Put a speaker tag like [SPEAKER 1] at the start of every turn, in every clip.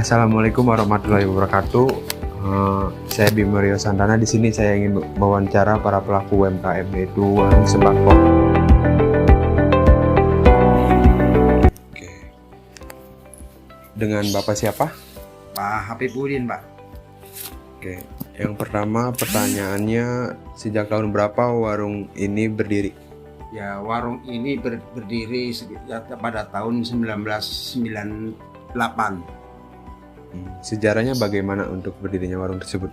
[SPEAKER 1] Assalamualaikum warahmatullahi wabarakatuh. Saya Bima Rio Santana. Di sini saya ingin mewawancara para pelaku UMKM yaitu warung sembako. Oke. Dengan Bapak siapa?
[SPEAKER 2] Pak Habibudin, Pak.
[SPEAKER 1] Oke. Yang pertama pertanyaannya, sejak tahun berapa warung ini berdiri?
[SPEAKER 2] Ya, warung ini berdiri pada tahun 1998.
[SPEAKER 1] Sejarahnya bagaimana untuk berdirinya warung tersebut?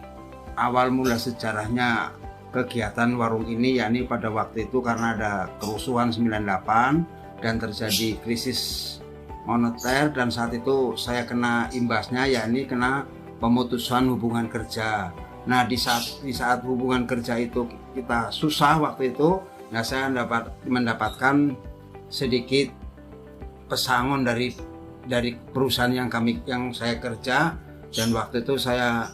[SPEAKER 2] Awal mula sejarahnya kegiatan warung ini yakni pada waktu itu karena ada kerusuhan 98 dan terjadi krisis moneter, dan saat itu saya kena imbasnya yakni kena pemutusan hubungan kerja. Nah, di saat hubungan kerja itu kita susah waktu itu, nah saya mendapatkan sedikit pesangon dari perusahaan yang saya kerja, dan waktu itu saya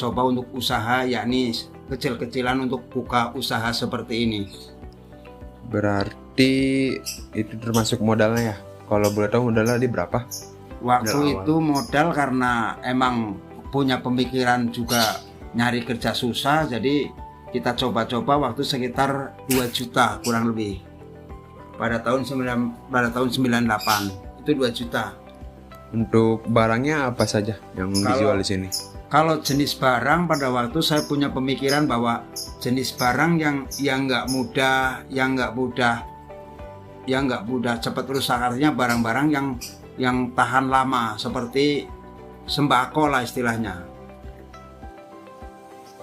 [SPEAKER 2] coba untuk usaha yakni kecil-kecilan untuk buka usaha seperti ini.
[SPEAKER 1] Berarti itu termasuk modalnya ya? Kalau boleh tahu modalnya di berapa?
[SPEAKER 2] Waktu itu modal karena emang punya pemikiran juga nyari kerja susah, jadi kita coba-coba waktu sekitar 2 juta kurang lebih pada tahun 98 itu 2 juta.
[SPEAKER 1] Untuk barangnya apa saja yang dijual di sini?
[SPEAKER 2] Kalau jenis barang, pada waktu saya punya pemikiran bahwa jenis barang yang nggak mudah cepat rusak, artinya barang-barang yang tahan lama seperti sembako lah istilahnya.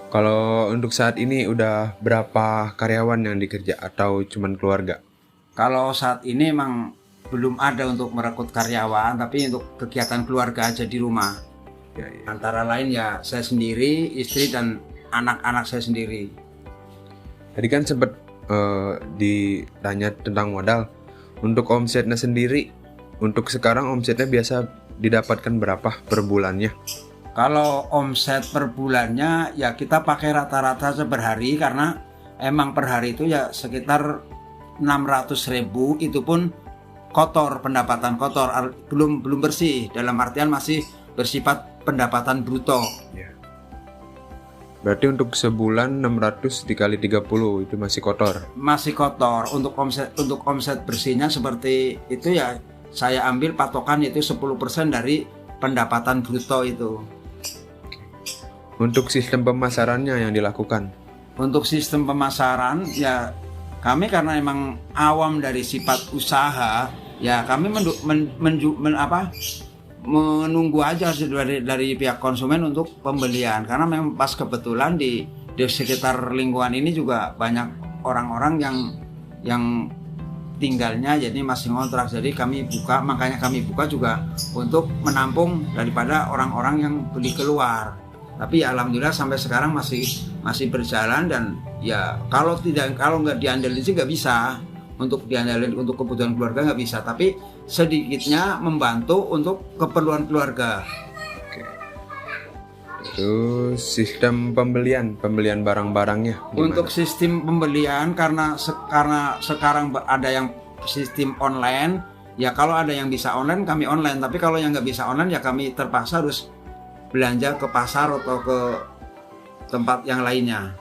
[SPEAKER 1] Kalau untuk saat ini udah berapa karyawan yang dikerja atau cuman keluarga?
[SPEAKER 2] Kalau saat ini emang belum ada untuk merekrut karyawan, tapi untuk kegiatan keluarga aja di rumah.
[SPEAKER 1] Ya.
[SPEAKER 2] Antara lain ya saya sendiri, istri dan anak-anak saya sendiri.
[SPEAKER 1] Tadi kan sempat ditanya tentang modal. Untuk omsetnya sendiri, untuk sekarang omsetnya biasa didapatkan berapa per bulannya?
[SPEAKER 2] Kalau omset per bulannya ya kita pakai rata-rata per hari, karena emang per hari itu ya sekitar 600.000, itu pun kotor, pendapatan kotor, belum bersih, dalam artian masih bersifat pendapatan bruto.
[SPEAKER 1] Ya. Berarti untuk sebulan 600 dikali 30 itu masih kotor.
[SPEAKER 2] Masih kotor. Untuk omset bersihnya seperti itu ya saya ambil patokan itu 10% dari pendapatan bruto itu.
[SPEAKER 1] Untuk sistem pemasarannya yang dilakukan?
[SPEAKER 2] Untuk sistem pemasaran ya kami karena emang awam dari sifat usaha, ya kami menunggu aja dari pihak konsumen untuk pembelian, karena memang pas kebetulan di sekitar lingkungan ini juga banyak orang-orang yang tinggalnya jadi masih ngontrak, jadi makanya kami buka juga untuk menampung daripada orang-orang yang beli keluar. Tapi ya alhamdulillah sampai sekarang masih berjalan, dan ya kalau nggak diandelin sih nggak bisa, untuk diandelin untuk kebutuhan keluarga nggak bisa, tapi sedikitnya membantu untuk keperluan keluarga.
[SPEAKER 1] Oke. Itu sistem pembelian barang-barangnya gimana?
[SPEAKER 2] Untuk sistem pembelian karena sekarang ada yang sistem online, ya kalau ada yang bisa online kami online, tapi kalau yang nggak bisa online ya kami terpaksa harus belanja ke pasar atau ke tempat yang lainnya.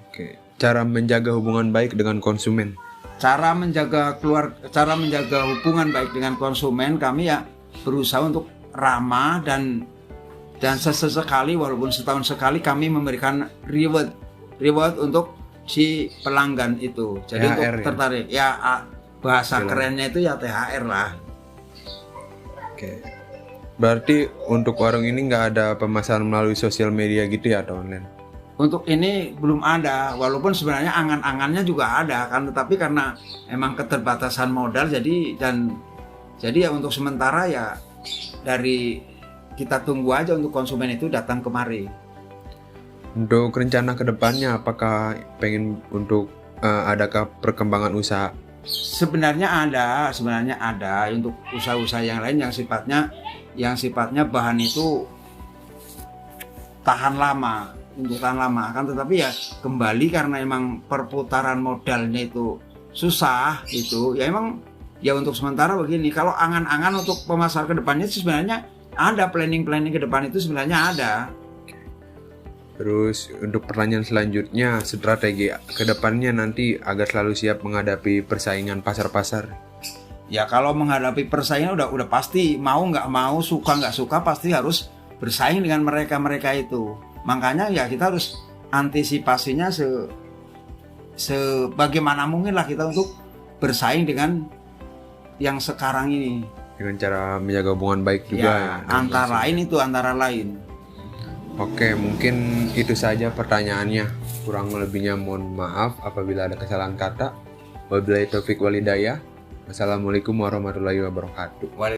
[SPEAKER 1] Oke. Cara menjaga hubungan baik dengan konsumen.
[SPEAKER 2] Cara menjaga hubungan baik dengan konsumen, kami ya berusaha untuk ramah dan sesekali, walaupun setahun sekali kami memberikan reward untuk si pelanggan itu. Jadi THR, untuk tertarik ya bahasa kerennya itu ya THR lah.
[SPEAKER 1] Oke. Berarti untuk warung ini nggak ada pemasaran melalui sosial media gitu ya atau online?
[SPEAKER 2] Untuk ini belum ada, walaupun sebenarnya angan-angannya juga ada kan, tetapi karena emang keterbatasan modal jadi ya untuk sementara ya dari kita tunggu aja untuk konsumen itu datang kemari.
[SPEAKER 1] Untuk rencana kedepannya apakah pengen untuk adakah perkembangan usaha?
[SPEAKER 2] Sebenarnya ada untuk usaha-usaha yang lain yang sifatnya bahan itu tahan lama, kan, tetapi ya kembali karena emang perputaran modalnya itu susah itu, ya emang Ya untuk sementara begini, kalau angan-angan untuk pemasaran ke depannya sih sebenarnya ada, planning ke depan itu sebenarnya ada.
[SPEAKER 1] Terus untuk pertanyaan selanjutnya, strategi ke depannya nanti agar selalu siap menghadapi persaingan pasar-pasar.
[SPEAKER 2] Ya kalau menghadapi persaingan udah pasti, mau nggak mau, suka nggak suka, pasti harus bersaing dengan mereka itu. Makanya ya kita harus antisipasinya sebagaimana mungkin lah kita untuk bersaing dengan yang sekarang ini.
[SPEAKER 1] Dengan cara menjaga hubungan baik juga.
[SPEAKER 2] Ya, antara lain.
[SPEAKER 1] Oke, mungkin itu saja pertanyaannya. Kurang lebihnya mohon maaf apabila ada kesalahan kata. Wabillahi taufik walhidayah. Wassalamualaikum warahmatullahi wabarakatuh.